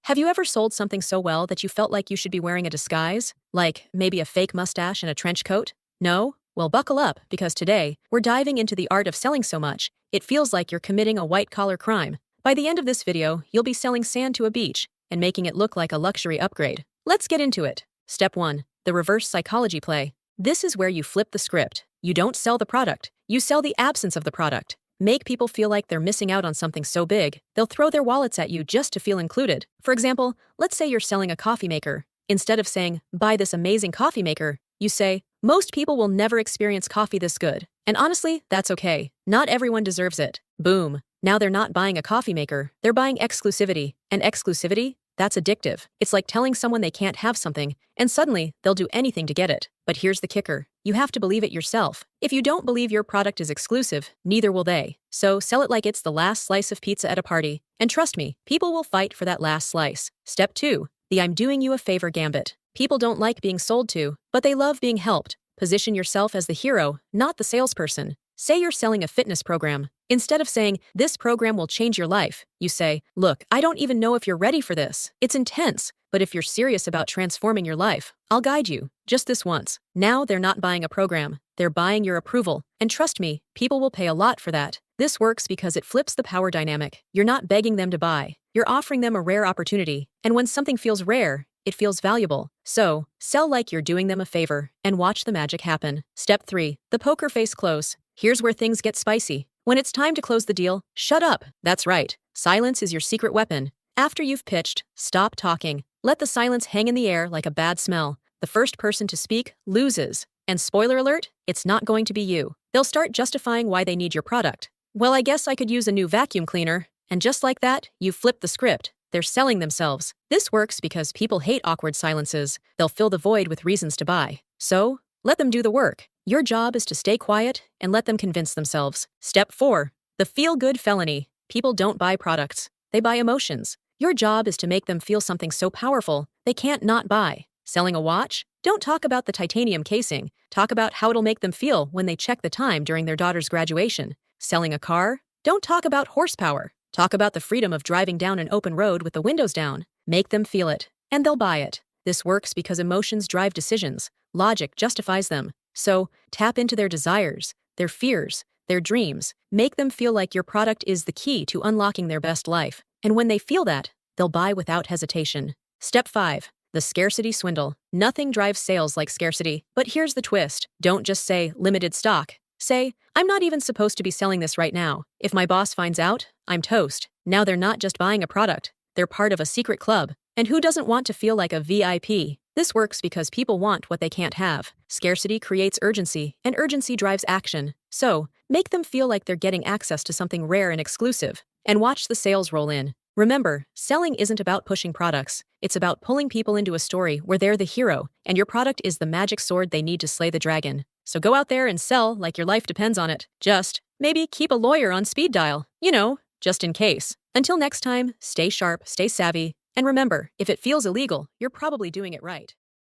Have you ever sold something so well that you felt like you should be wearing a disguise? Like maybe a fake mustache and a trench coat? No? Well, buckle up, because today, we're diving into the art of selling so much, it feels like you're committing a white-collar crime. By the end of this video, you'll be selling sand to a beach and making it look like a luxury upgrade. Let's get into it. Step 1. The reverse psychology play. This is where you flip the script. You don't sell the product, you sell the absence of the product. Make people feel like they're missing out on something so big, they'll throw their wallets at you just to feel included. For example, let's say you're selling a coffee maker. Instead of saying, buy this amazing coffee maker, you say, most people will never experience coffee this good. And honestly, that's okay. Not everyone deserves it. Boom. Now they're not buying a coffee maker, they're buying exclusivity. And exclusivity? That's addictive. It's like telling someone they can't have something, and suddenly, they'll do anything to get it. But here's the kicker. You have to believe it yourself. If you don't believe your product is exclusive, neither will they. So sell it like it's the last slice of pizza at a party. And trust me, people will fight for that last slice. Step 2. The I'm doing you a favor gambit. People don't like being sold to, but they love being helped. Position yourself as the hero, not the salesperson. Say you're selling a fitness program. Instead of saying, this program will change your life, you say, look, I don't even know if you're ready for this. It's intense, but if you're serious about transforming your life, I'll guide you, just this once. Now they're not buying a program, they're buying your approval. And trust me, people will pay a lot for that. This works because it flips the power dynamic. You're not begging them to buy, you're offering them a rare opportunity. And when something feels rare, it feels valuable. So, sell like you're doing them a favor, and watch the magic happen. Step 3. The poker face close. Here's where things get spicy. When it's time to close the deal, shut up. That's right. Silence is your secret weapon. After you've pitched, stop talking. Let the silence hang in the air like a bad smell. The first person to speak loses. And spoiler alert, it's not going to be you. They'll start justifying why they need your product. Well, I guess I could use a new vacuum cleaner. And just like that, you flip the script. They're selling themselves. This works because people hate awkward silences. They'll fill the void with reasons to buy. So, let them do the work. Your job is to stay quiet and let them convince themselves. Step 4. The feel-good felony. People don't buy products. They buy emotions. Your job is to make them feel something so powerful, they can't not buy. Selling a watch? Don't talk about the titanium casing. Talk about how it'll make them feel when they check the time during their daughter's graduation. Selling a car? Don't talk about horsepower. Talk about the freedom of driving down an open road with the windows down. Make them feel it, and they'll buy it. This works because emotions drive decisions. Logic justifies them. So, tap into their desires, their fears, their dreams. Make them feel like your product is the key to unlocking their best life. And when they feel that, they'll buy without hesitation. Step 5. The scarcity swindle. Nothing drives sales like scarcity. But here's the twist. Don't just say, limited stock. Say, I'm not even supposed to be selling this right now. If my boss finds out, I'm toast. Now they're not just buying a product. They're part of a secret club. And who doesn't want to feel like a VIP? This works because people want what they can't have. Scarcity creates urgency, and urgency drives action. So, make them feel like they're getting access to something rare and exclusive. And watch the sales roll in. Remember, selling isn't about pushing products. It's about pulling people into a story where they're the hero, and your product is the magic sword they need to slay the dragon. So go out there and sell like your life depends on it. Just, maybe keep a lawyer on speed dial. Just in case. Until next time, stay sharp, stay savvy, and remember, if it feels illegal, you're probably doing it right.